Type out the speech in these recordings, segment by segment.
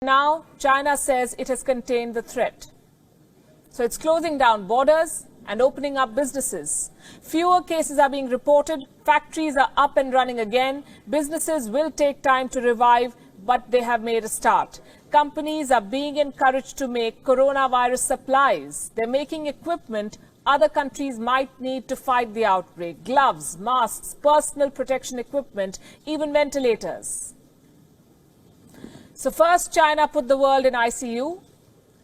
Now, China says it has contained the threat. So it's closing down borders and opening up businesses. Fewer cases are being reported. Factories are up and running again. Businesses will take time to revive, but they have made a start. Companies are being encouraged to make coronavirus supplies. They're making equipment other countries might need to fight the outbreak. Gloves, masks, personal protection equipment, even ventilators. So first, China put the world in ICU,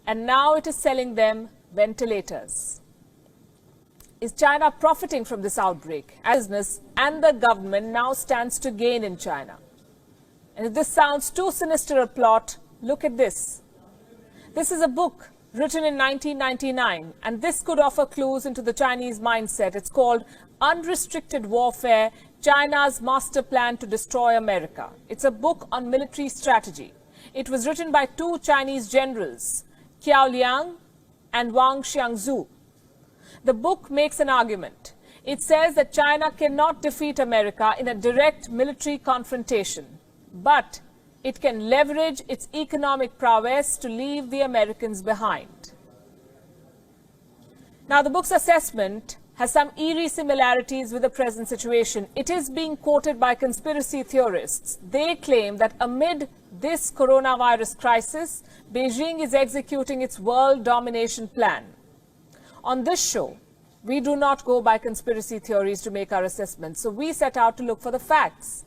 and now it is selling them ventilators. Is China profiting from this outbreak? Business and the government now stands to gain in China. And if this sounds too sinister a plot, look at this. This is a book written in 1999, and this could offer clues into the Chinese mindset. It's called Unrestricted Warfare, China's Master Plan to Destroy America. It's a book on military strategy. It was written by two Chinese generals, Qiao Liang and Wang Xiangzu. The book makes an argument. It says that China cannot defeat America in a direct military confrontation, but it can leverage its economic prowess to leave the Americans behind. Now, the book's assessment has some eerie similarities with the present situation. It is being quoted by conspiracy theorists. They claim that amid this coronavirus crisis, Beijing is executing its world domination plan. On this show, we do not go by conspiracy theories to make our assessments, so we set out to look for the facts.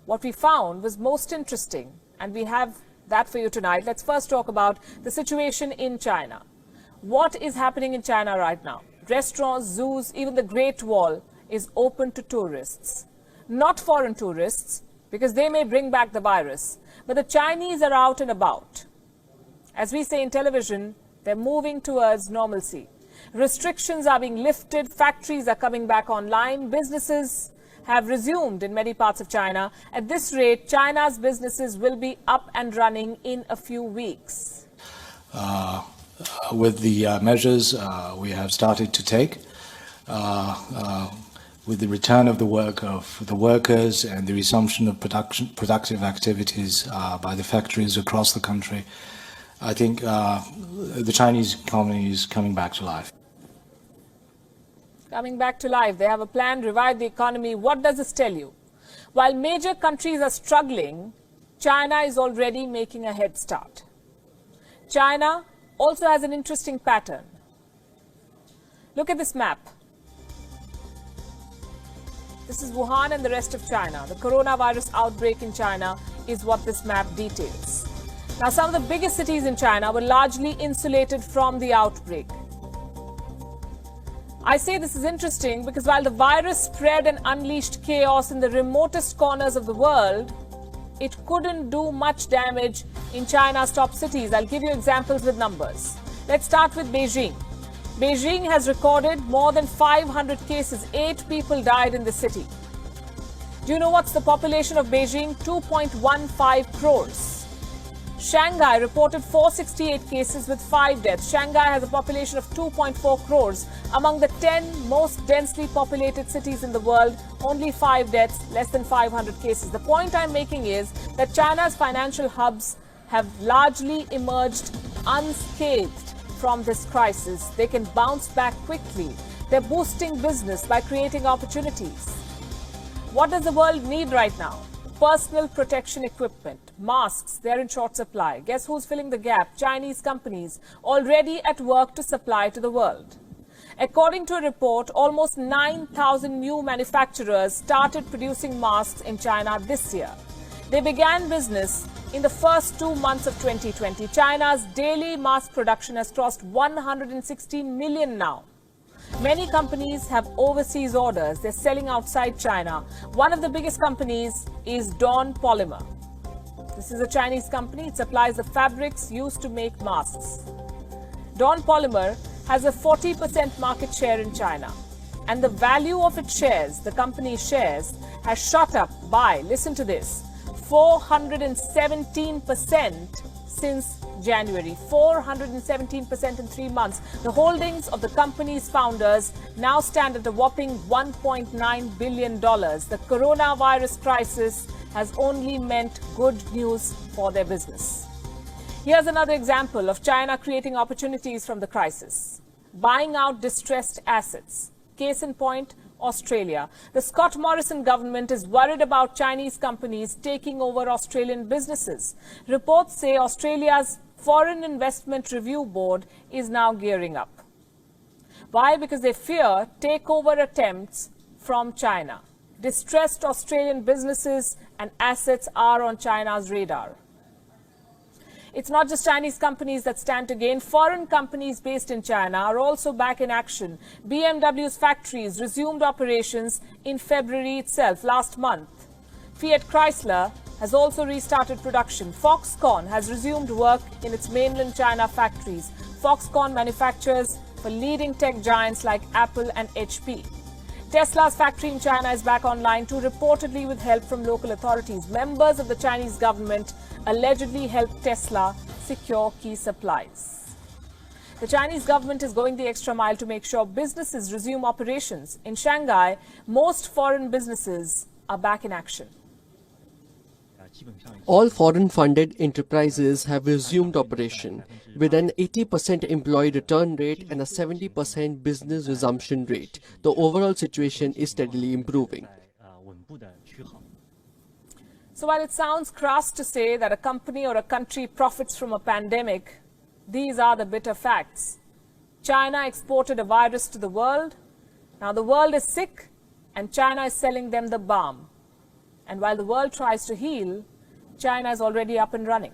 What we found was most interesting, and we have that for you tonight. Let's first talk about the situation in China. What is happening in China right now? Restaurants, zoos, even the Great Wall is open to tourists. Not foreign tourists, because they may bring back the virus, but the Chinese are out and about. As we say in television, they're moving towards normalcy. Restrictions are being lifted, factories are coming back online, businesses have resumed in many parts of China. At this rate, China's businesses will be up and running in a few weeks. With the measures we have started to take, with the return of the work of the workers and the resumption of productive activities by the factories across the country, I think the Chinese economy is coming back to life. Coming back to life. They have a plan, revive the economy. What does this tell you? While major countries are struggling, China is already making a head start. China also has an interesting pattern. Look at this map. This is Wuhan and the rest of China. The coronavirus outbreak in China is what this map details. Now, some of the biggest cities in China were largely insulated from the outbreak. I say this is interesting because while the virus spread and unleashed chaos in the remotest corners of the world, it couldn't do much damage in China's top cities. I'll give you examples with numbers. Let's start with Beijing. Beijing has recorded more than 500 cases. 8 people died in the city. Do you know what's the population of Beijing? 2.15 crores. Shanghai reported 468 cases with 5 deaths. Shanghai has a population of 2.4 crores. Among the 10 most densely populated cities in the world, only 5 deaths, less than 500 cases. The point I'm making is that China's financial hubs have largely emerged unscathed from this crisis. They can bounce back quickly. They're boosting business by creating opportunities. What does the world need right now? Personal protection equipment, masks, they're in short supply. Guess who's filling the gap? Chinese companies already at work to supply to the world. According to a report, almost 9,000 new manufacturers started producing masks in China this year. They began business in the first 2 months of 2020. China's daily mask production has crossed 116 million now. Many companies have overseas orders. They're selling outside China. One of the biggest companies is Dawn Polymer. This is a Chinese company. It supplies the fabrics used to make masks. Dawn Polymer has a 40% market share in China. And the value of its shares, the company's shares, has shot up by, listen to this, 417% since January. 417% in 3 months. The holdings of the company's founders now stand at a whopping $1.9 billion. The coronavirus crisis has only meant good news for their business. Here's another example of China creating opportunities from the crisis. Buying out distressed assets. Case in point, Australia. The Scott Morrison government is worried about Chinese companies taking over Australian businesses. Reports say Australia's Foreign Investment Review Board is now gearing up. Why? Because they fear takeover attempts from China. Distressed Australian businesses and assets are on China's radar. It's not just Chinese companies that stand to gain. Foreign companies based in China are also back in action. BMW's factories resumed operations in February itself, last month. Fiat Chrysler has also restarted production. Foxconn has resumed work in its mainland China factories. Foxconn manufactures for leading tech giants like Apple and HP. Tesla's factory in China is back online too, reportedly with help from local authorities. Members of the Chinese government allegedly helped Tesla secure key supplies. The Chinese government is going the extra mile to make sure businesses resume operations. In Shanghai, most foreign businesses are back in action. All foreign-funded enterprises have resumed operation, with an 80% employee return rate and a 70% business resumption rate. The overall situation is steadily improving. So while it sounds crass to say that a company or a country profits from a pandemic, these are the bitter facts. China exported a virus to the world. Now the world is sick and China is selling them the balm. And while the world tries to heal, China is already up and running.